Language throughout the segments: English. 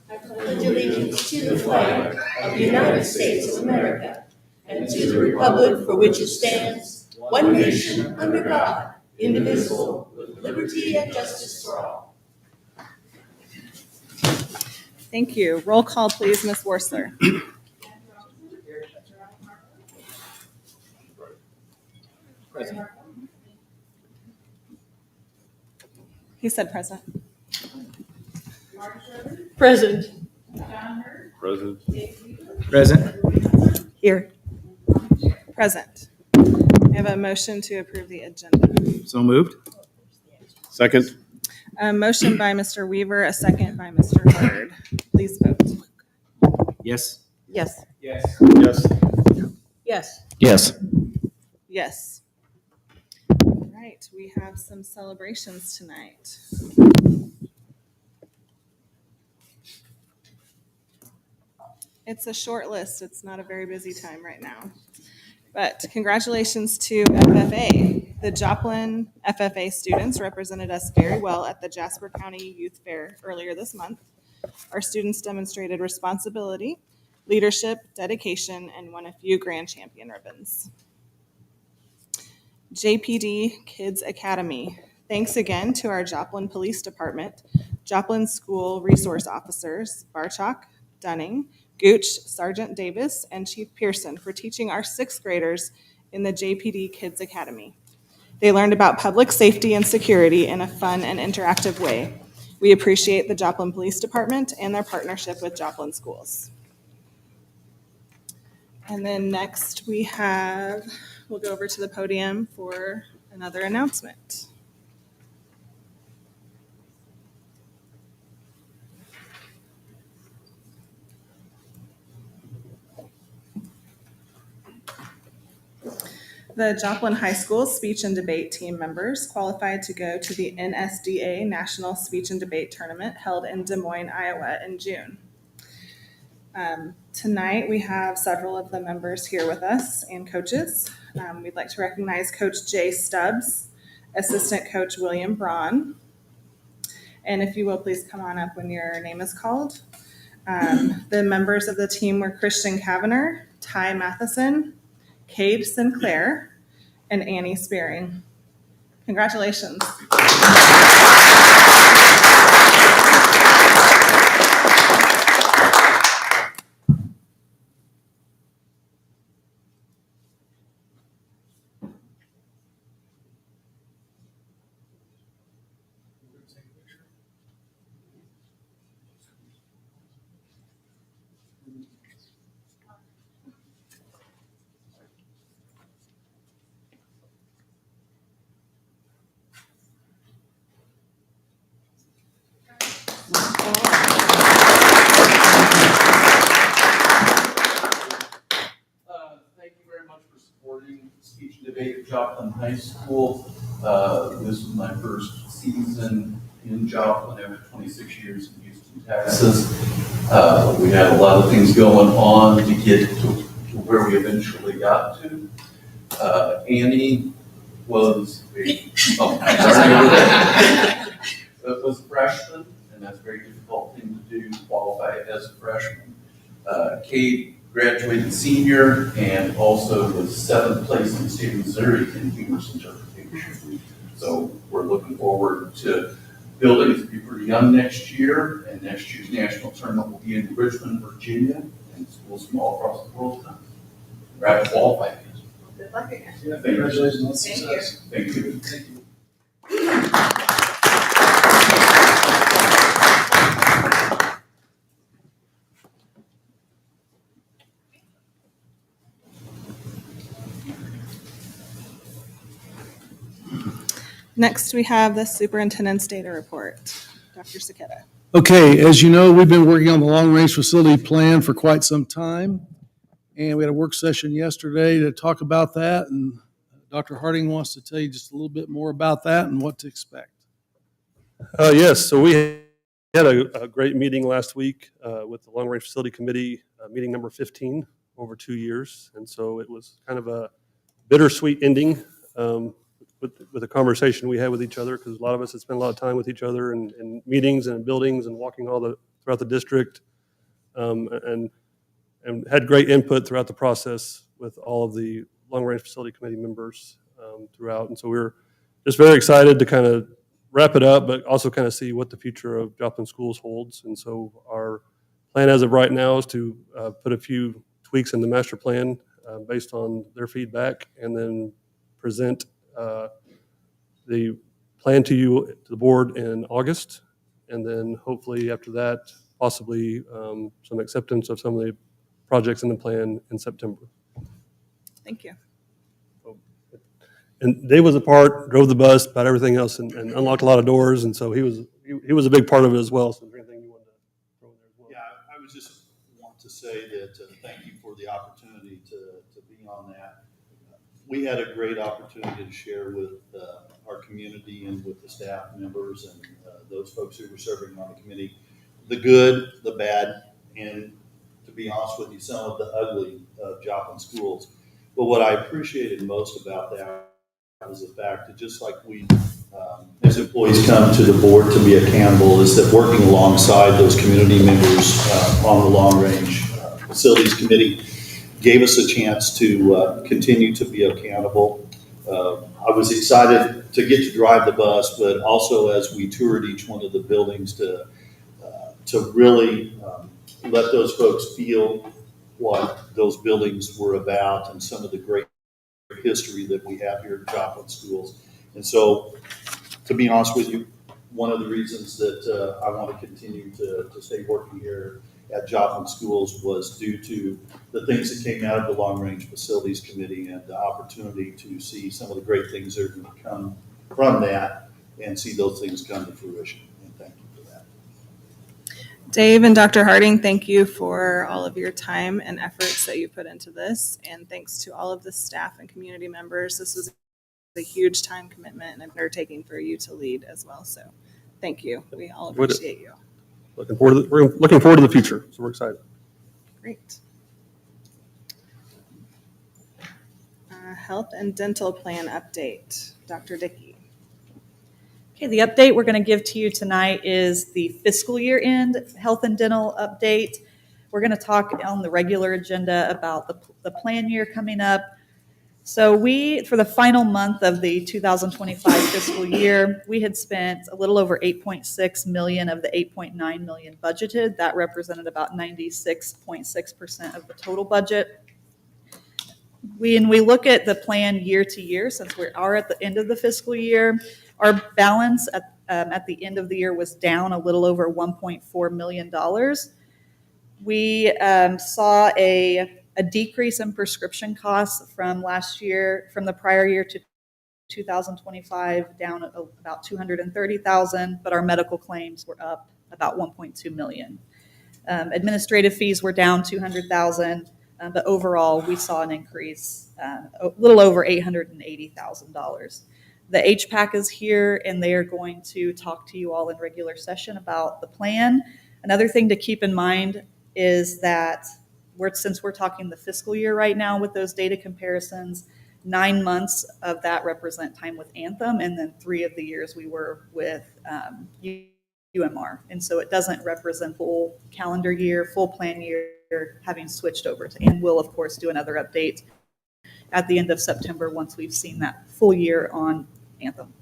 I pledge allegiance to the flag of the United States of America and to the republic for which it stands, one nation, under God, indivisible, with liberty and justice for all. Thank you. Roll call, please, Ms. Worsler. Present. He said present. Present. Present. Present. Here. Present. I have a motion to approve the agenda. So moved. Second. A motion by Mr. Weaver, a second by Mr. Hurd. Please vote. Yes. Yes. Yes. Yes. Yes. Yes. Yes. All right, we have some celebrations tonight. It's a short list. It's not a very busy time right now. But congratulations to FFA. The Joplin FFA students represented us very well at the Jasper County Youth Fair earlier this month. Our students demonstrated responsibility, leadership, dedication, and won a few grand champion ribbons. JPD Kids Academy. Thanks again to our Joplin Police Department, Joplin School Resource Officers, Barchok, Dunning, Gooch, Sergeant Davis, and Chief Pearson for teaching our sixth graders in the JPD Kids Academy. They learned about public safety and security in a fun and interactive way. We appreciate the Joplin Police Department and their partnership with Joplin Schools. And then next we'll go over to the podium for another announcement. The Joplin High School speech and debate team members qualified to go to the NSDA National Speech and Debate Tournament held in Des Moines, Iowa in June. Tonight we have several of the members here with us and coaches. We'd like to recognize Coach Jay Stubbs, Assistant Coach William Braun, and if you will please come on up when your name is called. The members of the team were Christian Kavanagh, Ty Matheson, Cade Sinclair, and Annie Spearing. Congratulations. Thank you very much for supporting speech and debate at Joplin High School. This was my first season in Joplin after 26 years in Houston, Texas. We had a lot of things going on to get to where we eventually got to. Annie was was a freshman, and that's a very difficult thing to do, to qualify as a freshman. Kate graduated senior and also was 7th place in the state of Missouri in humorous interpretation. So we're looking forward to building to be pretty young next year, and next year's national tournament will be in Richmond, Virginia, and schools from all across the world come. We're to qualify. Good luck again. Yeah, congratulations on success. Thank you. Thank you. Next, we have the superintendent's data report. Dr. Saketa. Okay, as you know, we've been working on the long-range facility plan for quite some time, and we had a work session yesterday to talk about that, and Dr. Harding wants to tell you just a little bit more about that and what to expect. Yes, so we had a great meeting last week with the Long Range Facility Committee, meeting number 15 over 2 years, and so it was kind of a bittersweet ending with with the conversation we had with each other, because a lot of us had spent a lot of time with each other in meetings and in buildings and walking throughout the district, and had great input throughout the process with all of the long-range facility committee members throughout. And so we were just very excited to kind of wrap it up, but also kind of see what the future of Joplin schools holds. And so our plan as of right now is to put a few tweaks in the master plan based on their feedback, and then present the plan to you, to the board, in August. And then hopefully after that, possibly some acceptance of some of the projects in the plan in September. Thank you. And Dave was a part, drove the bus, about everything else, and unlocked a lot of doors, and so he was a big part of it as well. So is there anything you wanted to throw in there as well? Yeah, I was just want to say that thank you for the opportunity to be on that. We had a great opportunity to share with our community and with the staff members and those folks who were serving on the committee, the good, the bad, and to be honest with you, some of the ugly of Joplin schools. But what I appreciated most about that was the fact that just like we, as employees, come to the board to be accountable, is that working alongside those community members on the Long Range Facilities Committee gave us a chance to continue to be accountable. I was excited to get to drive the bus, but also as we toured each one of the buildings to really let those folks feel what those buildings were about and some of the great history that we have here at Joplin Schools. And so, to be honest with you, one of the reasons that I want to continue to stay working here at Joplin Schools was due to the things that came out of the Long Range Facilities Committee and the opportunity to see some of the great things that are going to come from that and see those things come to fruition. And thank you for that. Dave and Dr. Harding, thank you for all of your time and efforts that you put into this. And thanks to all of the staff and community members. This was a huge time commitment and undertaking for you to lead as well. So thank you. We all appreciate you. We're looking forward to the future, so we're excited. Great. Health and dental plan update. Dr. Dickey. Okay, the update we're going to give to you tonight is the fiscal year end health and dental update. We're going to talk on the regular agenda about the plan year coming up. So for the final month of the 2025 fiscal year, we had spent a little over $8.6 million of the $8.9 million budgeted. That represented about 96.6% of the total budget. When we look at the plan year to year, since we are at the end of the fiscal year, our balance at the end of the year was down a little over $1.4 million. We saw a decrease in prescription costs from the prior year to 2025, down about $230,000, but our medical claims were up about $1.2 million. Administrative fees were down $200,000, but overall we saw an increase a little over $880,000. The HPAC is here, and they are going to talk to you all in regular session about the plan. Another thing to keep in mind is that since we're talking the fiscal year right now with those data comparisons, 9 months of that represent time with Anthem, and then 3 of the years we were with UMR. And so it doesn't represent full calendar year, full plan year, having switched over to Anthem. We'll, of course, do another update at the end of September once we've seen that full year on Anthem.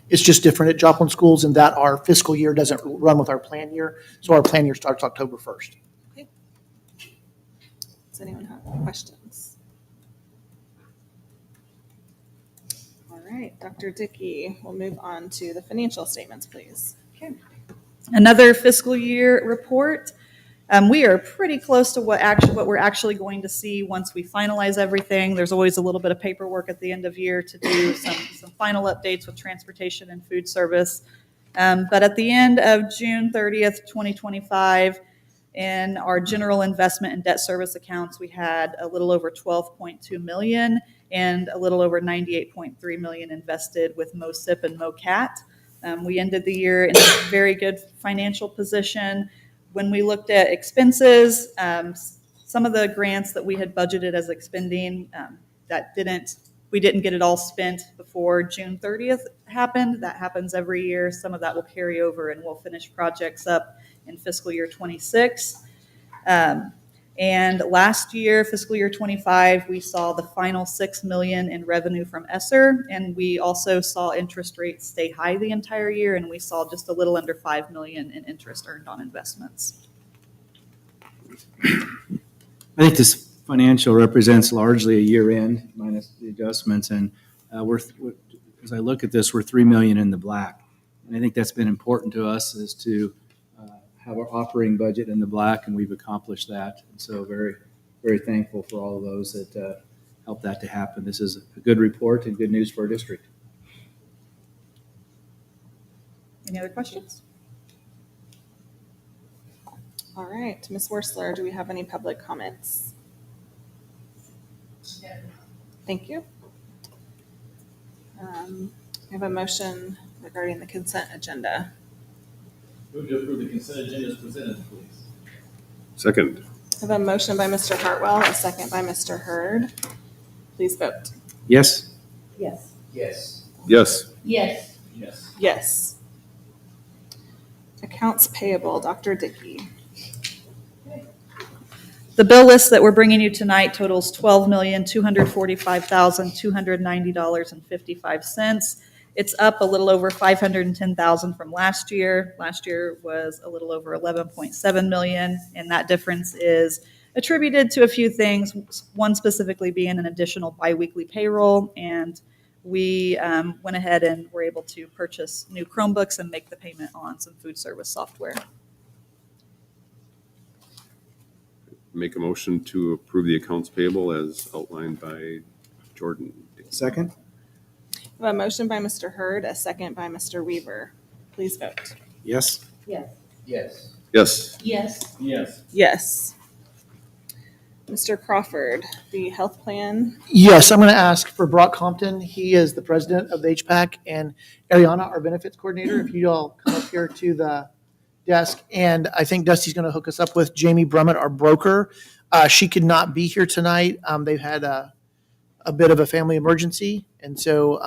It's just different at Joplin Schools in that our fiscal year doesn't run with our plan year. So our plan year starts October 1st. Okay. Does anyone have any questions? All right, Dr. Dickey, we'll move on to the financial statements, please. Okay. Another fiscal year report. We are pretty close to what we're actually going to see once we finalize everything. There's always a little bit of paperwork at the end of year to do some final updates with transportation and food service. But at the end of June 30th, 2025, in our general investment and debt service accounts, we had a little over $12.2 million and a little over $98.3 million invested with MoSIP and MoCat. We ended the year in a very good financial position. When we looked at expenses, some of the grants that we had budgeted as expending that didn't we didn't get it all spent before June 30th happened. That happens every year. Some of that will carry over and we'll finish projects up in fiscal year 26. And last year, fiscal year 25, we saw the final $6 million in revenue from ESSER, and we also saw interest rates stay high the entire year, and we saw just a little under $5 million in interest earned on investments. I think this financial represents largely a year end minus the adjustments, and as I look at this, we're $3 million in the black. And I think that's been important to us, is to have our operating budget in the black, and we've accomplished that. And so very, very thankful for all of those that helped that to happen. This is a good report and good news for our district. Any other questions? All right, Ms. Worsler, do we have any public comments? Thank you. I have a motion regarding the consent agenda. Move to approve the consent agenda as presented, please. Second. I have a motion by Mr. Hartwell, a second by Mr. Hurd. Please vote. Yes? Yes. Yes. Yes. Yes. Yes. Yes. Accounts payable, Dr. Dickey. The bill list that we're bringing you tonight totals $12,245,290.55. It's up a little over $510,000 from last year. Last year was a little over $11.7 million, and that difference is attributed to a few things, one specifically being an additional biweekly payroll, and we went ahead and were able to purchase new Chromebooks and make the payment on some food service software. Make a motion to approve the accounts payable as outlined by Jordan. Second? I have a motion by Mr. Hurd, a second by Mr. Weaver. Please vote. Yes? Yes. Yes. Yes. Yes. Yes. Yes. Mr. Crawford, the health plan. Yes, I'm going to ask for Brock Compton. He is the president of the HPAC, and Ariana, our benefits coordinator, if you all come up here to the desk. And I think Dusty's going to hook us up with Jamie Brummett, our broker. She could not be here tonight. They've had a bit of a family emergency, and so,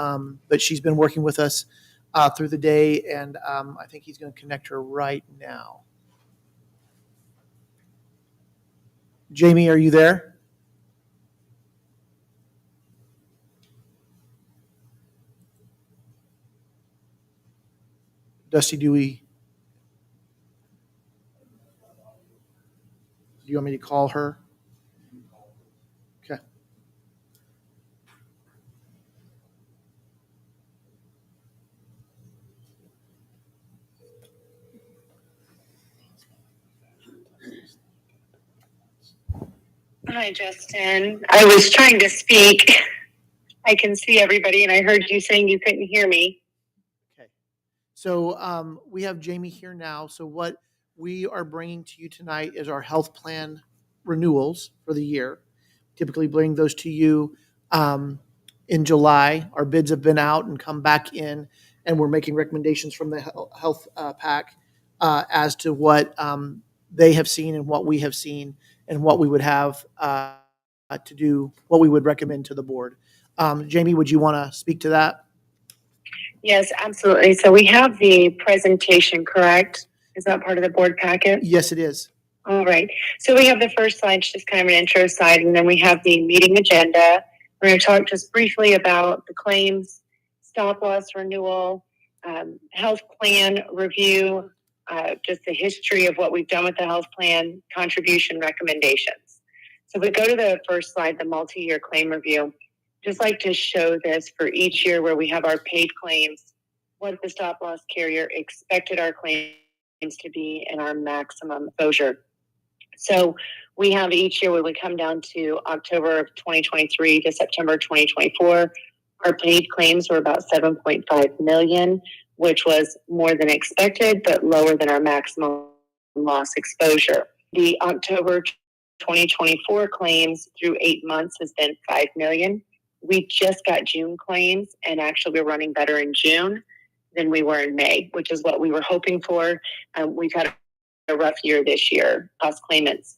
but she's been working with us through the day, and I think he's going to connect her right now. Jamie, are you there? Dusty, do you want me to call her? Okay. Hi, Justin. I was trying to speak. I can see everybody, and I heard you saying you couldn't hear me. Okay. So we have Jamie here now. So what we are bringing to you tonight is our health plan renewals for the year. Typically bring those to you in July. Our bids have been out and come back in, and we're making recommendations from the health pack as to what they have seen and what we have seen and what we would have to do, what we would recommend to the board. Jamie, would you want to speak to that? Yes, absolutely. So we have the presentation, correct? Is that part of the board packet? Yes, it is. All right. So we have the first slide, just kind of an intro slide, and then we have the meeting agenda. We're going to talk just briefly about the claims, stop loss renewal, health plan review, just the history of what we've done with the health plan, contribution recommendations. So if we go to the first slide, the multi-year claim review, just like to show this for each year where we have our paid claims, what the stop loss carrier expected our claims to be and our maximum exposure. So we have each year when we come down to October of 2023 to September 2024, our paid claims were about 7.5 million, which was more than expected, but lower than our maximum loss exposure. The October 2024 claims through 8 months has been 5 million. We just got June claims, and actually we're running better in June than we were in May, which is what we were hoping for. We've had a rough year this year, us claimants.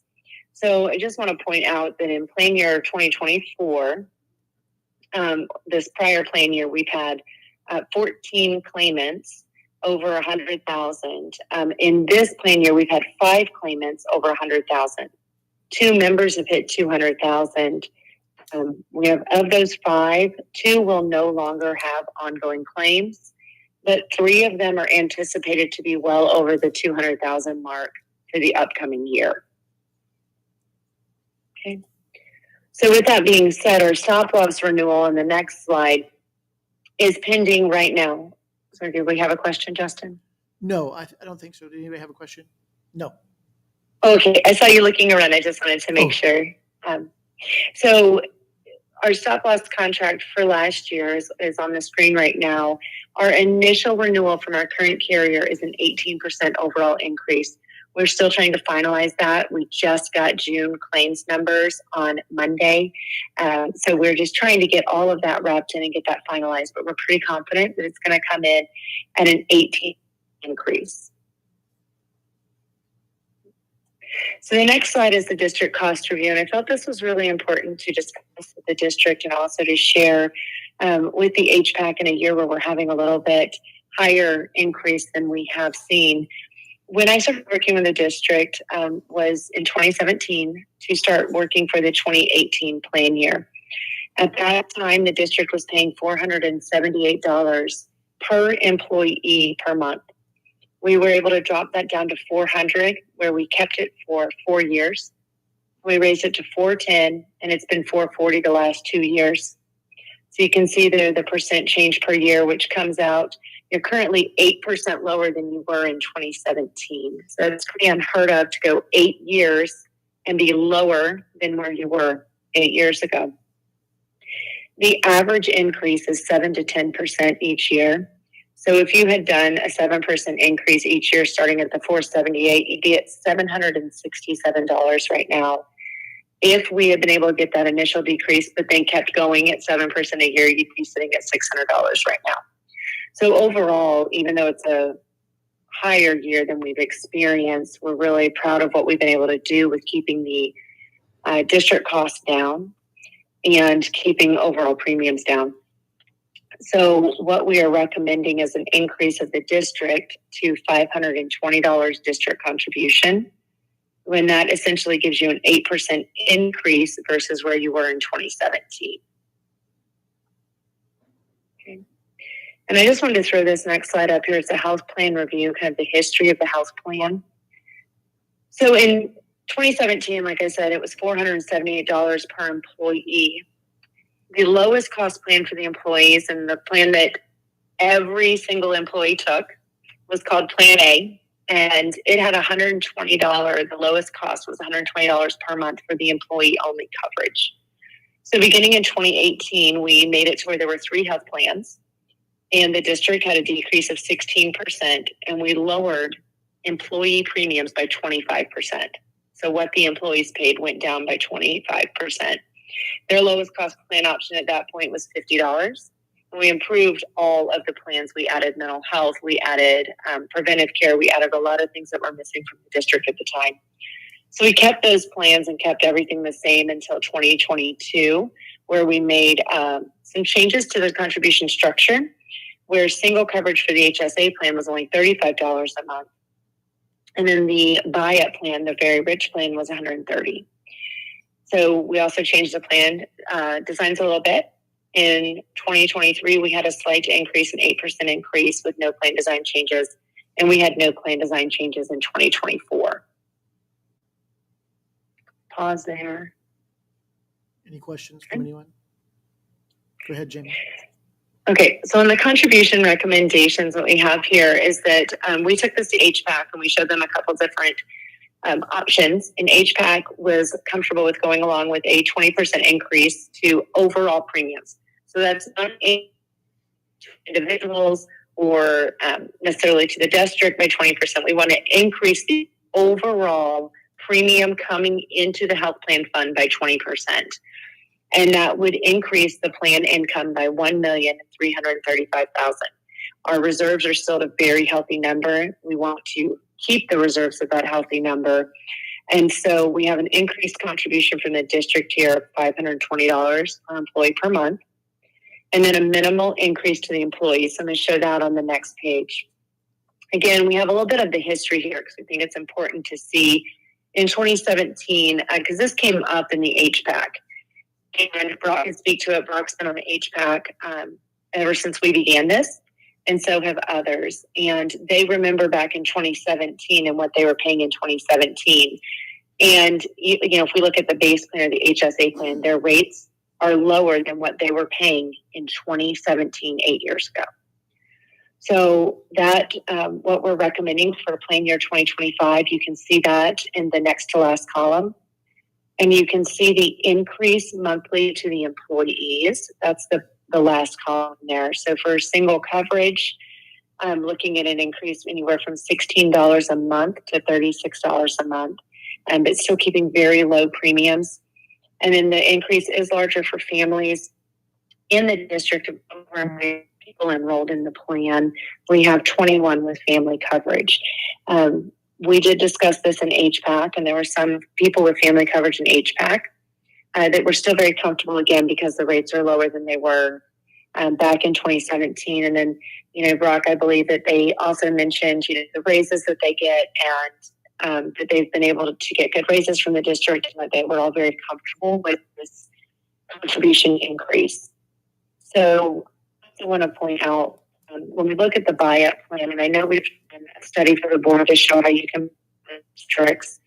So I just want to point out that in plan year 2024, this prior plan year, we've had 14 claimants over 100,000. In this plan year, we've had 5 claimants over 100,000. 2 members have hit 200,000. We have, of those 5, 2 will no longer have ongoing claims, but 3 of them are anticipated to be well over the 200,000 mark for the upcoming year. Okay. So with that being said, our stop loss renewal on the next slide is pending right now. So do we have a question, Justin? No, I don't think so. Did anybody have a question? No. Okay, I saw you looking around. I just wanted to make Oh. sure. So our stop loss contract for last year is on the screen right now. Our initial renewal from our current carrier is an 18% overall increase. We're still trying to finalize that. We just got June claims numbers on Monday. So we're just trying to get all of that wrapped in and get that finalized, but we're pretty confident that it's going to come in at an 18% increase. So the next slide is the district cost review, and I felt this was really important to discuss with the district and also to share with the HPAC in a year where we're having a little bit higher increase than we have seen. When I started working with the district was in 2017 to start working for the 2018 plan year. At that time, the district was paying $478 per employee per month. We were able to drop that down to $400, where we kept it for 4 years. We raised it to $410, and it's been $440 the last 2 years. So you can see there the percent change per year, which comes out, you're currently 8% lower than you were in 2017. So it's pretty unheard of to go 8 years and be lower than where you were 8 years ago. The average increase is 7 to 10% each year. So if you had done a 7% increase each year starting at the $478, you'd be at $767 right now. If we had been able to get that initial decrease, but then kept going at 7% a year, you'd be sitting at $600 right now. So overall, even though it's a higher year than we've experienced, we're really proud of what we've been able to do with keeping the district costs down and keeping overall premiums down. So what we are recommending is an increase of the district to $520 district contribution, when that essentially gives you an 8% increase versus where you were in 2017. Okay. And I just wanted to throw this next slide up here. It's a health plan review, kind of the history of the health plan. So in 2017, like I said, it was $478 per employee. The lowest cost plan for the employees, and the plan that every single employee took, was called Plan A, and it had $120. The lowest cost was $120 per month for the employee-only coverage. So beginning in 2018, we made it to where there were 3 health plans, and the district had a decrease of 16%, and we lowered employee premiums by 25%. So what the employees paid went down by 25%. Their lowest cost plan option at that point was $50. And we improved all of the plans. We added mental health. We added preventive care. We added a lot of things that were missing from the district at the time. So we kept those plans and kept everything the same until 2022, where we made some changes to the contribution structure, where single coverage for the HSA plan was only $35 a month. And then the buy-up plan, the very rich plan, was $130. So we also changed the plan designs a little bit. In 2023, we had a slight increase, an 8% increase with no plan design changes, and we had no plan design changes in 2024. Pause there. Any questions from anyone? Go ahead, Jamie. Okay, so in the contribution recommendations, what we have here is that we took this to HPAC and we showed them a couple different options, and HPAC was comfortable with going along with a 20% increase to overall premiums. So that's not to individuals or necessarily to the district by 20%. We want to increase the overall premium coming into the health plan fund by 20%. And that would increase the plan income by $1,335,000. Our reserves are still at a very healthy number. We want to keep the reserves at that healthy number. And so we have an increased contribution from the district here of $520 per employee per month. and then a minimal increase to the employees. So I'm going to show that on the next page. Again, we have a little bit of the history here because we think it's important to see in 2017, because this came up in the HPAC. And Brock can speak to it. Brock's been on the HPAC ever since we began this, and so have others. And they remember back in 2017 and what they were paying in 2017. And, you know, if we look at the base plan or the HSA plan, their rates are lower than what they were paying in 2017, 8 years ago. So that, what we're recommending for plan year 2025, you can see that in the next to last column. And you can see the increase monthly to the employees. That's the last column there. So for single coverage, I'm looking at an increase anywhere from $16 a month to $36 a month, but still keeping very low premiums. And then the increase is larger for families in the district of people enrolled in the plan. We have 21 with family coverage. We did discuss this in HPAC, and there were some people with family coverage in HPAC that were still very comfortable, again, because the rates are lower than they were back in 2017. And then, you know, Brock, I believe that they also mentioned, you know, the raises that they get, and that they've been able to get good raises from the district, and that they were all very comfortable with this contribution increase. So I want to point out, when we look at the buy-up plan, and I know we've done a study for the board to show how you can districts,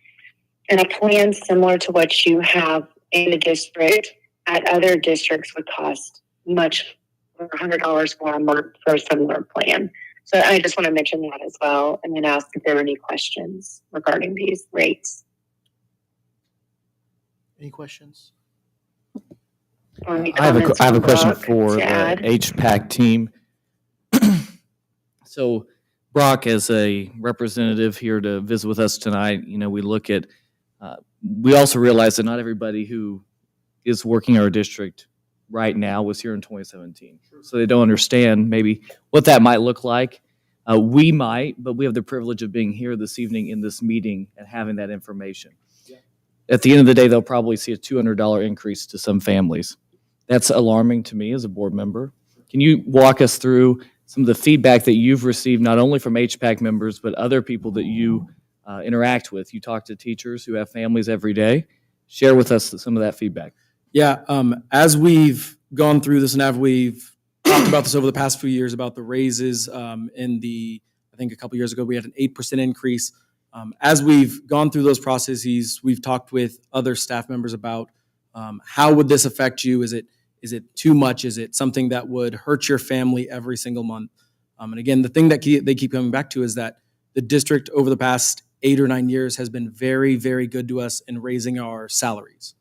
and a plan similar to what you have in the district at other districts would cost much over $100 more a month for a similar plan. So I just want to mention that as well, and then ask if there are any questions regarding these rates. Any questions? Or any I have comments a from question Brock for to the add? HPAC team. So Brock, as a representative here to visit with us tonight, you know, we look at, we also realize that not everybody who is working our district right now was here in 2017. So they don't understand maybe what that might look like. We might, but we have the privilege of being here this evening in this meeting and having that information. Yeah. At the end of the day, they'll probably see a $200 increase to some families. That's alarming to me as a board member. Can you walk us through some of the feedback that you've received, not only from HPAC members, but other people that you interact with? You talk to teachers who have families every day. Share with us some of that feedback. Yeah, as we've gone through this and as we've talked about this over the past few years about the raises, I think a couple years ago we had an 8% increase. As we've gone through those processes, we've talked with other staff members about how would this affect you? Is it too much? Is it something that would hurt your family every single month? And again, the thing that they keep coming back to is that the district over the past 8 or 9 years has been very, very good to us in raising our salaries.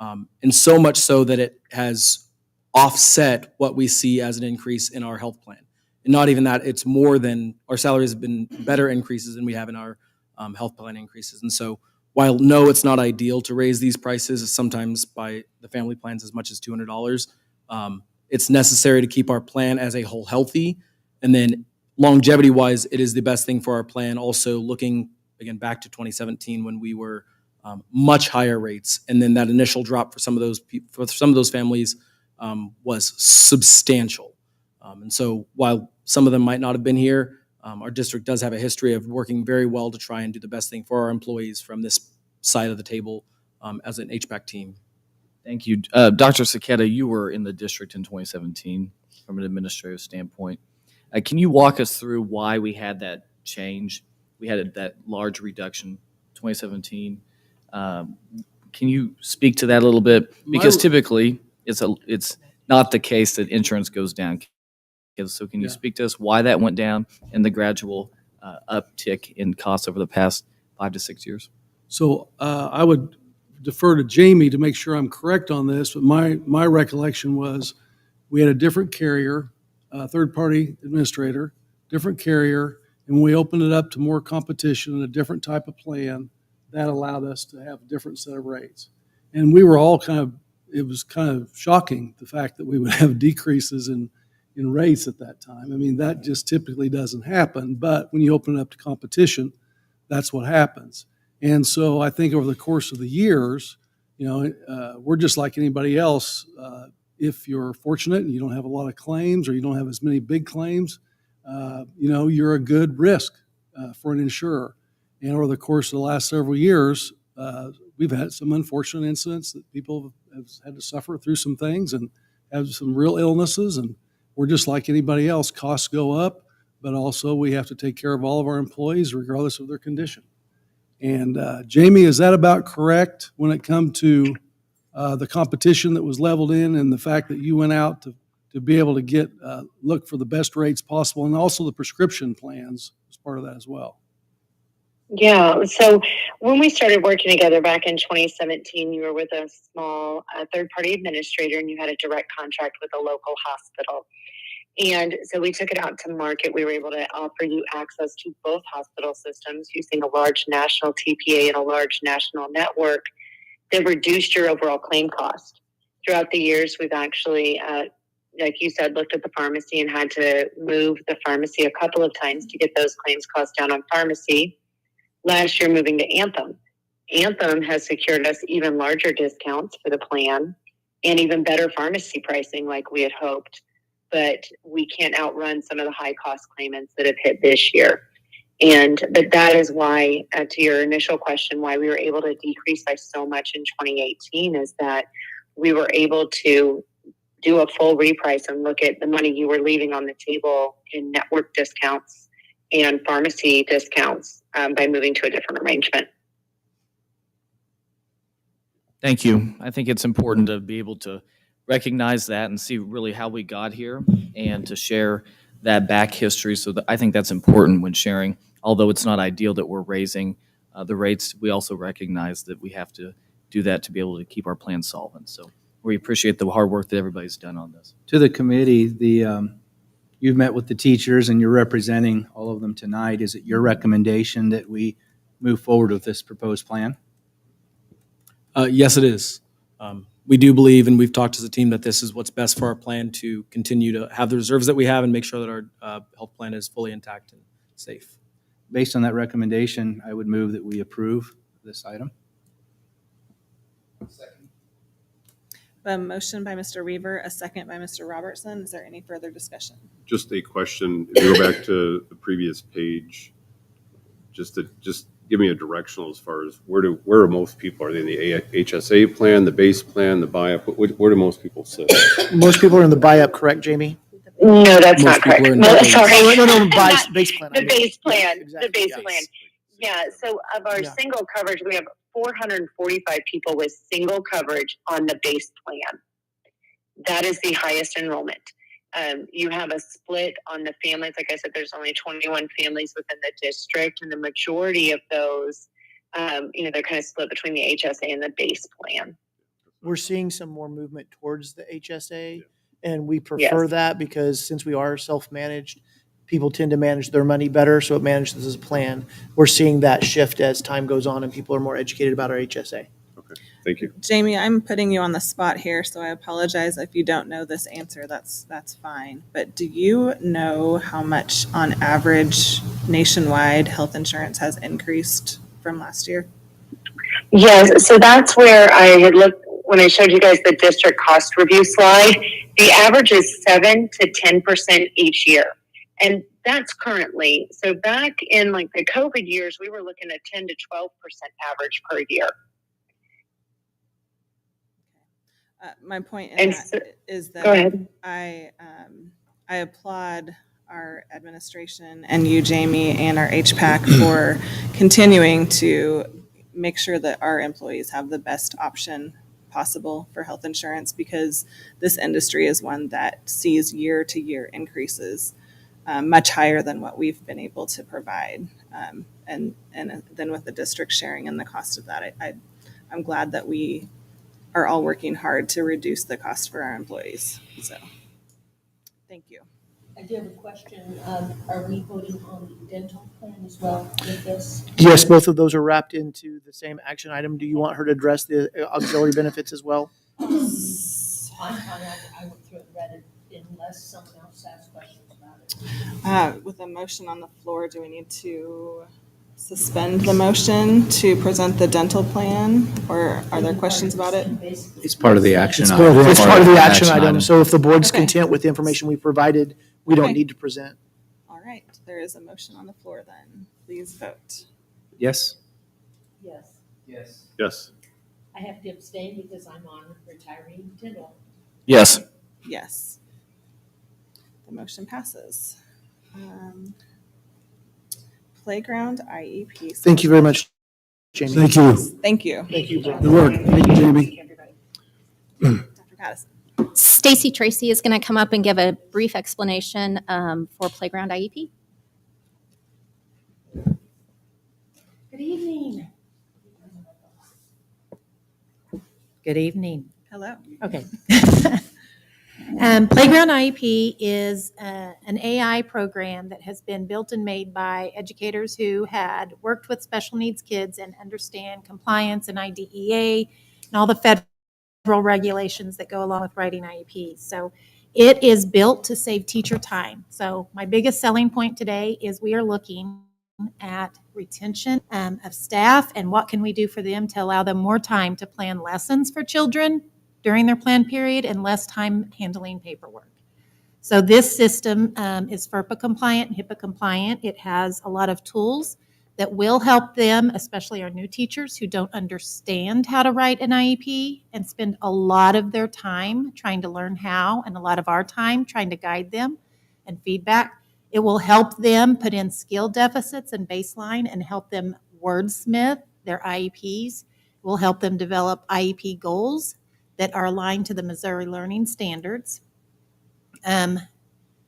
And so much so that it has offset what we see as an increase in our health plan. And not even that, it's more than, our salaries have been better increases than we have in our health plan increases. And so while no, it's not ideal to raise these prices, sometimes by the family plans as much as $200, it's necessary to keep our plan as a whole healthy. And then longevity-wise, it is the best thing for our plan. Also looking, again, back to 2017 when we were much higher rates. And then that initial drop for some of those families was substantial. And so while some of them might not have been here, our district does have a history of working very well to try and do the best thing for our employees from this side of the table as an HPAC team. Thank you. Dr. Saketa, you were in the district in 2017 from an administrative standpoint. Can you walk us through why we had that change? We had that large reduction 2017. Can you speak to that a little bit? Because typically it's not the case that insurance goes down. So can you speak to us why that went down and the gradual uptick in costs over the past 5 to 6 years? So I would defer to Jamie to make sure I'm correct on this, but my recollection was we had a different carrier, third-party administrator, different carrier, and when we opened it up to more competition and a different type of plan, that allowed us to have a different set of rates. And we were all it was kind of shocking, the fact that we would have decreases in rates at that time. I mean, that just typically doesn't happen, but when you open it up to competition, that's what happens. And so I think over the course of the years, we're just like anybody else if you're fortunate and you don't have a lot of claims or you don't have as many big claims, you're a good risk for an insurer. And over the course of the last several years, we've had some unfortunate incidents that people have had to suffer through some things and have some real illnesses. And we're just like anybody else. Costs go up, but also we have to take care of all of our employees regardless of their condition. And Jamie, is that about correct when it comes to the competition that was leveled in and the fact that you went out to be able to look for the best rates possible, and also the prescription plans as part of that as well? Yeah. So when we started working together back in 2017, you were with a small third-party administrator, and you had a direct contract with a local hospital. And so we took it out to market. We were able to offer you access to both hospital systems using a large national TPA and a large national network that reduced your overall claim cost. Throughout the years, we've actually, like you said, looked at the pharmacy and had to move the pharmacy a couple of times to get those claims costs down on pharmacy. Last year, moving to Anthem. Anthem has secured us even larger discounts for the plan and even better pharmacy pricing like we had hoped. But we can't outrun some of the high cost claimants that have hit this year. But that is why, to your initial question, why we were able to decrease by so much in 2018 is that we were able to do a full reprice and look at the money you were leaving on the table in network discounts and pharmacy discounts by moving to a different arrangement. Thank you. I think it's important to be able to recognize that and see really how we got here and to share that back history. So I think that's important when sharing. Although it's not ideal that we're raising the rates, we also recognize that we have to do that to be able to keep our plan solvent. So we appreciate the hard work that everybody's done on this. To the committee, you've met with the teachers and you're representing all of them tonight. Is it your recommendation that we move forward with this proposed plan? Yes, it is. We do believe, and we've talked as a team, that this is what's best for our plan to continue to have the reserves that we have and make sure that our health plan is fully intact and safe. Based on that recommendation, I would move that we approve this item. A motion by Mr. Weaver, a second by Mr. Robertson. Is there any further discussion? Just a question, if you go back to the previous page, just give me a directional as far as where are most people? Are they in the HSA plan, the base plan, the buy-up? Where do most people sit? Most people are in the buy-up, correct, Jamie? No, that's Most not correct. people are in No, the sorry. Base plan. The base plan. Exactly. The base Yes. plan. Yeah. So of our single coverage, we have 445 people with single coverage on the base plan. That is the highest enrollment. You have a split on the families. Like I said, there's only 21 families within the district, and the majority of those, they're kind of split between the HSA and the base plan. We're seeing some more movement towards the HSA, and we prefer that because since we are self-managed, people tend to manage their money better, so it manages as a plan. We're seeing that shift as time goes on and people are more educated about our HSA. Okay, thank you. Jamie, I'm putting you on the spot here, so I apologize if you don't know this answer. That's fine. But do you know how much, on average, nationwide health insurance has increased from last year? Yes, so that's where I had looked when I showed you guys the district cost review slide. The average is 7 to 10% each year. And that's currently, so back in like the COVID years, we were looking at 10 to 12% average per year. My point in is that go ahead. I applaud our administration and you, Jamie, and our HPAC for continuing to make sure that our employees have the best option possible for health insurance, because this industry is one that sees year to year increases much higher than what we've been able to provide. And then with the district sharing in the cost of that, I'm glad that we are all working hard to reduce the cost for our employees. So, thank you. I do have a question. Are we voting on the dental plan as well with this? Yes, both of those are wrapped into the same action item. Do you want her to address the auxiliary benefits as well? I'm fine. I went through it and read it unless someone else has questions about it. With a motion on the floor, do we need to suspend the motion to present the dental plan, or are there questions about it? It's part of the action It's item. part of the action item, so if the board's Okay. content with the information we provided, we don't Okay. need to present. All right, there is a motion on the floor then. Please vote. Yes? Yes. Yes. Yes. I have to abstain because I'm on retiree dental. Yes. Yes. The motion passes. Playground IEP. Thank you very much, Jamie. Thank you. Thank you. Thank you, Brian. Good work. Thank you, Jamie. Dr. Pattison. Stacy Tracy is going to come up and give a brief explanation for Playground IEP. Good evening. Good evening. Hello. Okay. Playground IEP is an AI program that has been built and made by educators who had worked with special needs kids and understand compliance and IDEA and all the federal regulations that go along with writing IEPs. So it is built to save teacher time. So my biggest selling point today is we are looking at retention of staff and what can we do for them to allow them more time to plan lessons for children during their plan period and less time handling paperwork. So this system is FERPA compliant and HIPAA compliant. It has a lot of tools that will help them, especially our new teachers who don't understand how to write an IEP and spend a lot of their time trying to learn how and a lot of our time trying to guide them and feedback. It will help them put in skill deficits and baseline and help them wordsmith their IEPs. It will help them develop IEP goals that are aligned to the Missouri Learning Standards. And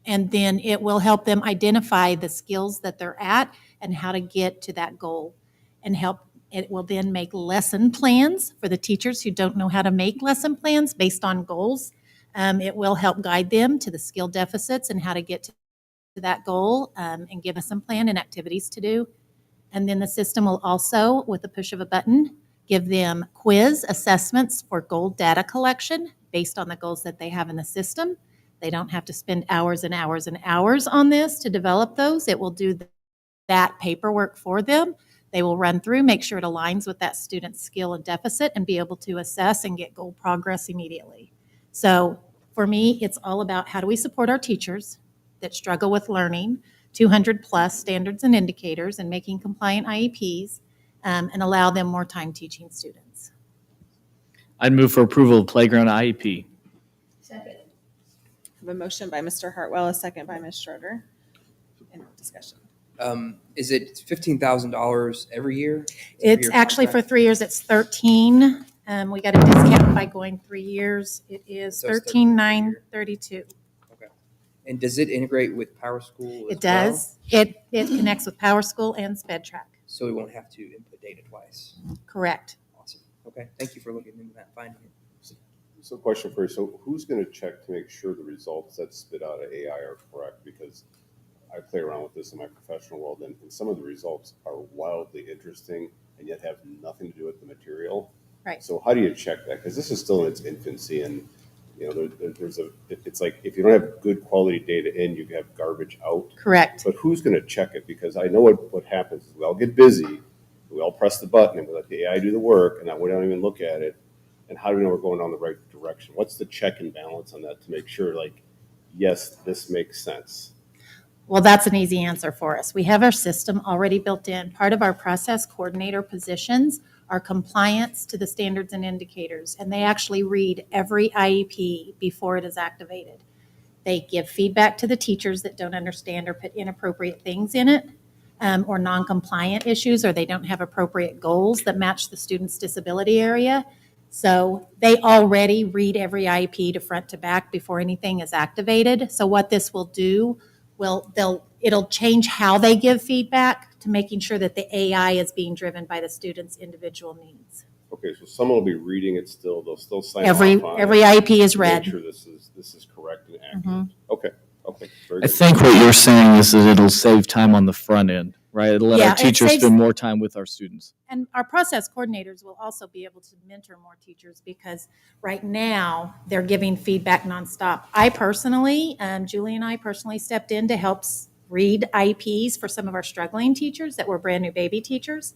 then it will help them identify the skills that they're at and how to get to that goal and help. It will then make lesson plans for the teachers who don't know how to make lesson plans based on goals. It will help guide them to the skill deficits and how to get to that goal and give us some plan and activities to do. And then the system will also, with the push of a button, give them quiz assessments for goal data collection based on the goals that they have in the system. They don't have to spend hours and hours and hours on this to develop those. It will do that paperwork for them. They will run through, make sure it aligns with that student's skill and deficit, and be able to assess and get goal progress immediately. So for me, it's all about how do we support our teachers that struggle with learning 200 plus standards and indicators and making compliant IEPs and allow them more time teaching students. I'd move for approval of Playground IEP. Second. I have a motion by Mr. Hartwell, a second by Ms. Schroeder. Any discussion? Is it $15,000 every year? It's actually for 3 years, it's 13. We got a discount by going 3 years. It is So it's 13,932. Okay. And does it integrate with PowerSchool as It does. It connects with PowerSchool and SpedTrack. So we won't have to input data twice. Correct. Awesome. Okay. Thank you for looking into that, finding it. So question for you, so who's gonna check to make sure the results that spit out of AI are correct? Because I play around with this in my professional world, and some of the results are wildly interesting and yet have nothing to do with the material. Right. So how do you check that? Because this is still in its infancy, and you know, it's like if you don't have good quality data in, you have garbage out. Correct. But who's going to check it? Because I know what happens is we all get busy, we all press the button, and we let the AI do the work, and we don't even look at it. And how do we know we're going down the right direction? What's the check and balance on that to make sure, like, yes, this makes sense? Well, that's an easy answer for us. We have our system already built in. Part of our process coordinator positions are compliance to the standards and indicators, and they actually read every IEP before it is activated. They give feedback to the teachers that don't understand or put inappropriate things in it, or non-compliant issues, or they don't have appropriate goals that match the student's disability area. So they already read every IEP to front to back before anything is activated. So what this will do, it'll change how they give feedback to making sure that the AI is being driven by the student's individual needs. Okay, so someone will be reading it still. They'll still sign Every off on IEP is to read. Make sure this is correct and accurate. Mhm. Okay. Very I good. think what you're saying is that it'll save time on the front end, right? It'll let Yeah, our it teachers saves- spend more time with our students. And our process coordinators will also be able to mentor more teachers because right now they're giving feedback nonstop. I personally, Julie and I personally stepped in to help read IEPs for some of our struggling teachers that were brand new baby teachers.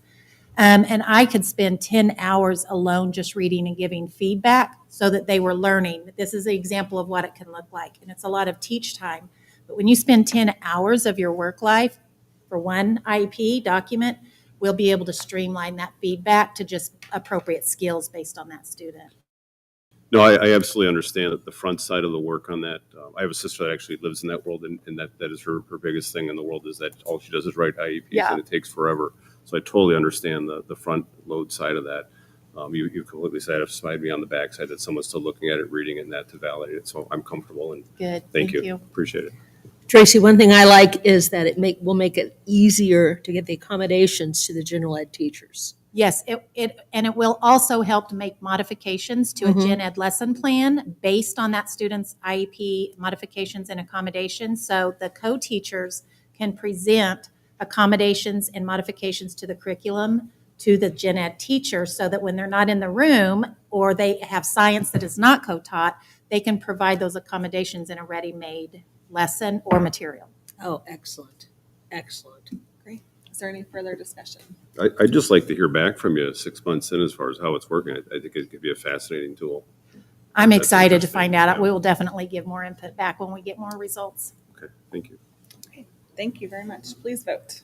And I could spend 10 hours alone just reading and giving feedback so that they were learning. This is an example of what it can look like. And it's a lot of teach time. But when you spend 10 hours of your work life for one IEP document, we'll be able to streamline that feedback to just appropriate skills based on that student. No, I absolutely understand that the front side of the work on that. I have a sister that actually lives in that world, and that is her biggest thing in the world is that all she does is write IEPs, Yeah. and it takes forever. So I totally understand the front load side of that. You completely satisfied me on the back side that someone's still looking at it, reading it, and that to validate it. So I'm comfortable, and Good. thank you. Appreciate it. Tracy, one thing I like is that will make it easier to get the accommodations to the general ed teachers. Yes, it will also help to make modifications to a gen ed lesson plan based on that student's IEP modifications and accommodations. So the co-teachers can present accommodations and modifications to the curriculum to the gen ed teacher so that when they're not in the room or they have science that is not co-taught, they can provide those accommodations in a ready-made lesson or material. Oh, excellent. Excellent. Great. Is there any further discussion? I'd just like to hear back from you 6 months in as far as how it's working. I think it could be a fascinating tool. I'm That's excited to interesting. find out. Yeah. We will definitely give more input back when we get more results. Okay, thank you. Okay, thank you very much. Please vote.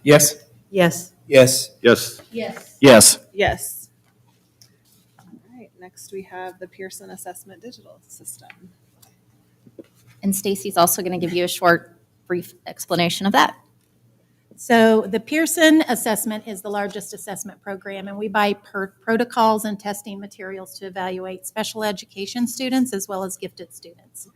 Yes. Yes. Yes. Yes. Yes. Yes. Yes. All right, next we have the Pearson Assessment Digital System. And Stacy's also going to give you a short, brief explanation of that. So the Pearson assessment is the largest assessment program, and we buy protocols and testing materials to evaluate special education students as well as gifted students.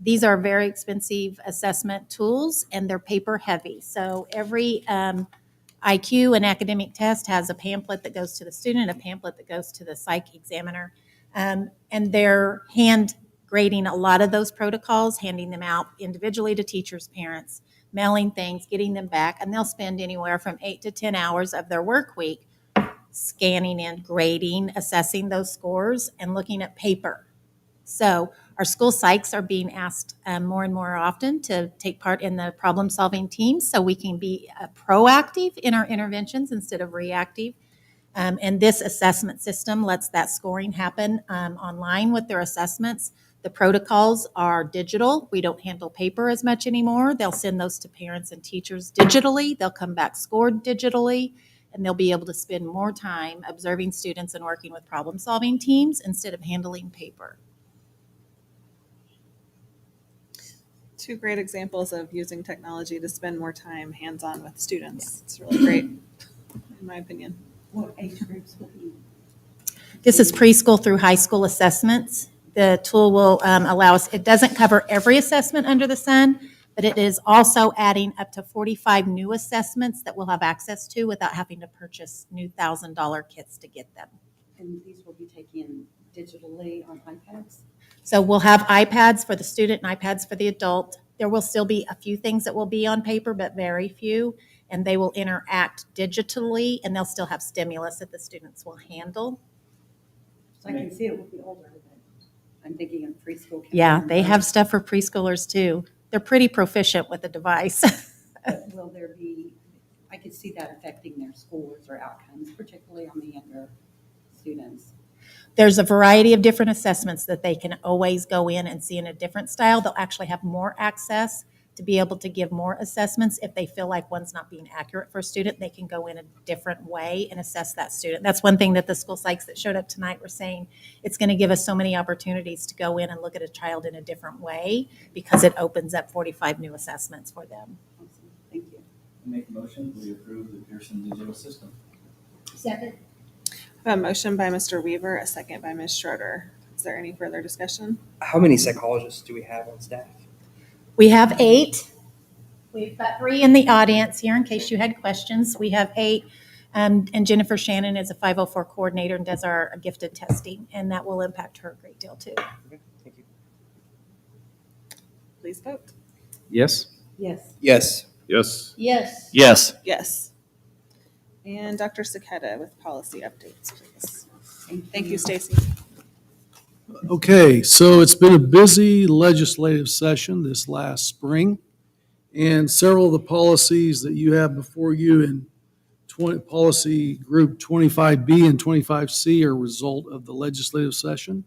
These are very expensive assessment tools, and they're paper heavy. So every IQ and academic test has a pamphlet that goes to the student, a pamphlet that goes to the psych examiner, and they're hand grading a lot of those protocols, handing them out individually to teachers, parents, mailing things, getting them back, and they'll spend anywhere from 8 to 10 hours of their work week scanning and grading, assessing those scores, and looking at paper. So our school psychs are being asked more and more often to take part in the problem-solving teams so we can be proactive in our interventions instead of reactive. And this assessment system lets that scoring happen online with their assessments. The protocols are digital. We don't handle paper as much anymore. They'll send those to parents and teachers digitally. They'll come back scored digitally, and they'll be able to spend more time observing students and working with problem-solving teams instead of handling paper. Two great examples of using technology to spend more time hands-on with students. It's really great, in my opinion. What age groups will you? This is preschool through high school assessments. The tool will allow us, it doesn't cover every assessment under the sun, but it is also adding up to 45 new assessments that we'll have access to without having to purchase new $1,000 kits to get them. And these will be taken digitally on iPads? So we'll have iPads for the student and iPads for the adult. There will still be a few things that will be on paper, but very few, and they will interact digitally, and they'll still have stimulus that the students will handle. So I can see it will be older, but I'm thinking of preschool. Yeah, they have stuff for preschoolers too. They're pretty proficient with the device. But will there be, I could see that affecting their scores or outcomes, particularly on the younger students. There's a variety of different assessments that they can always go in and see in a different style. They'll actually have more access to be able to give more assessments. If they feel like one's not being accurate for a student, they can go in a different way and assess that student. That's one thing that the school psychs that showed up tonight were saying. It's going to give us so many opportunities to go in and look at a child in a different way because it opens up 45 new assessments for them. Awesome. Thank you. Make a motion, we approve the Pearson digital system. Second. I have a motion by Mr. Weaver, a second by Ms. Schroeder. Is there any further discussion? How many psychologists do we have on staff? We have 8. We've got 3 in the audience here in case you had questions. We have 8. And Jennifer Shannon is a 504 coordinator and does our gifted testing, and that will impact her a great deal too. Okay, thank you. Please vote. Yes? Yes. Yes. Yes. Yes. Yes. Yes. And Dr. Saketa with policy updates, please. Thank you, Stacy. Okay, so it's been a busy legislative session this last spring, And several of the policies that you have before you in policy group 25B and 25C are a result of the legislative session.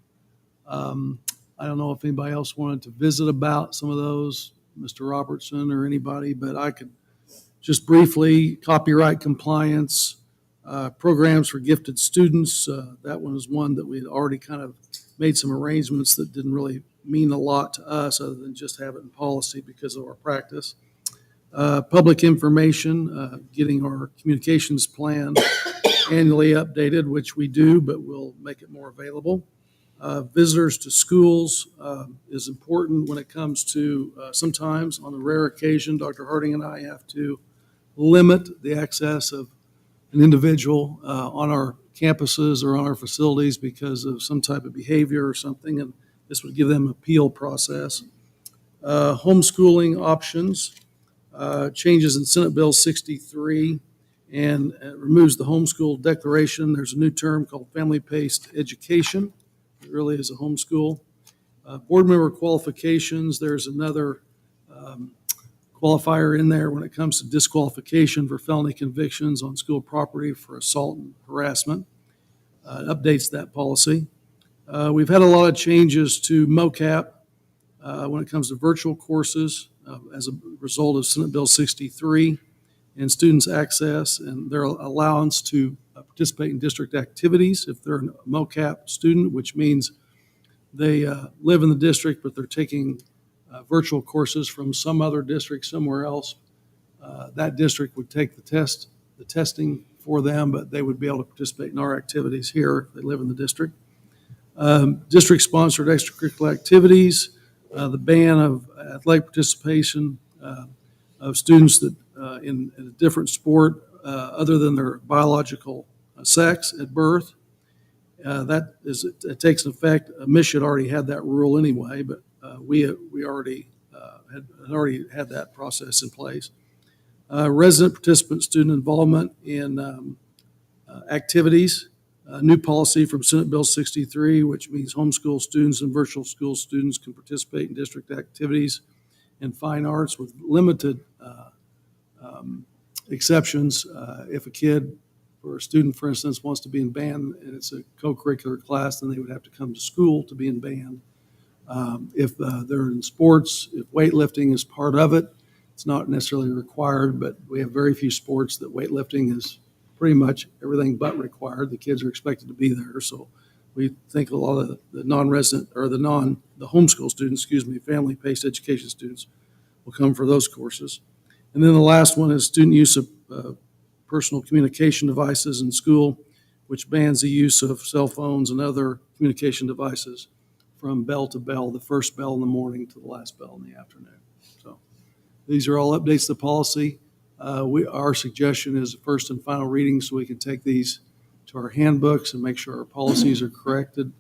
I don't know if anybody else wanted to visit about some of those, Mr. Robertson or anybody, but I could just briefly, copyright compliance, programs for gifted students. That one is one that we had already kind of made some arrangements that didn't really mean a lot to us other than just have it in policy because of our practice. Public information, getting our communications plan annually updated, which we do, but we'll make it more available. Visitors to schools is important when it comes to sometimes on a rare occasion, Dr. Harding and I have to limit the access of an individual on our campuses or on our facilities because of some type of behavior or something, and this would give them appeal process. Homeschooling options, changes in Senate Bill 63 and removes the homeschool declaration. There's a new term called family-paced education. It really is a homeschool. Board member qualifications, there's another qualifier in there when it comes to disqualification for felony convictions on school property for assault and harassment. Updates that policy. We've had a lot of changes to MOCAP when it comes to virtual courses as a result of Senate Bill 63 and students' access and their allowance to participate in district activities if they're a MOCAP student, which means they live in the district, but they're taking virtual courses from some other district somewhere else. That district would take the testing for them, but they would be able to participate in our activities here if they live in the district. District-sponsored extracurricular activities, the ban of athletic participation of students that in a different sport other than their biological sex at birth. It takes effect. Mich had already had that rule anyway, but we already had that process in place. Resident participant student involvement in activities. New policy from Senate Bill 63, which means homeschool students and virtual school students can participate in district activities and fine arts with limited exceptions. If a kid or a student, for instance, wants to be in band and it's a co-curricular class, then they would have to come to school to be in band. If they're in sports, if weightlifting is part of it, it's not necessarily required, but we have very few sports that weightlifting is pretty much everything but required. The kids are expected to be there, so we think a lot of the non-resident or the homeschool students, family-paced education students will come for those courses. And then the last one is student use of personal communication devices in school, which bans the use of cell phones and other communication devices from bell to bell, the first bell in the morning to the last bell in the afternoon. So these are all updates to policy. Our suggestion is a first and final reading so we can take these to our handbooks and make sure our policies are corrected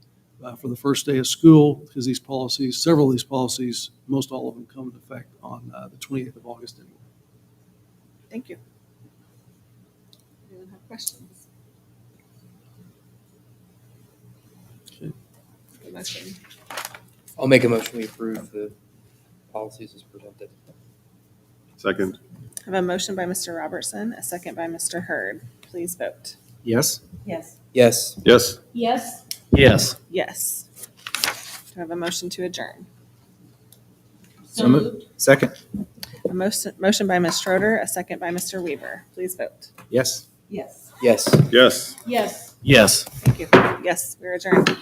for the first day of school, because these policies, several of these policies, most all of them come into effect on the 28th of August anyway. Thank you. Anyone have questions? Okay. The motion. I'll make a motion we approve the policies as presented. Second. I have a motion by Mr. Robertson, a second by Mr. Hurd. Please vote. Yes? Yes. Yes. Yes. Yes. Yes. Yes. Do I have a motion to adjourn? So moved. Second? A motion by Ms. Schroeder, a second by Mr. Weaver. Please vote. Yes. Yes. Yes. Yes. Yes. Yes. Thank you. Yes, we're adjourned.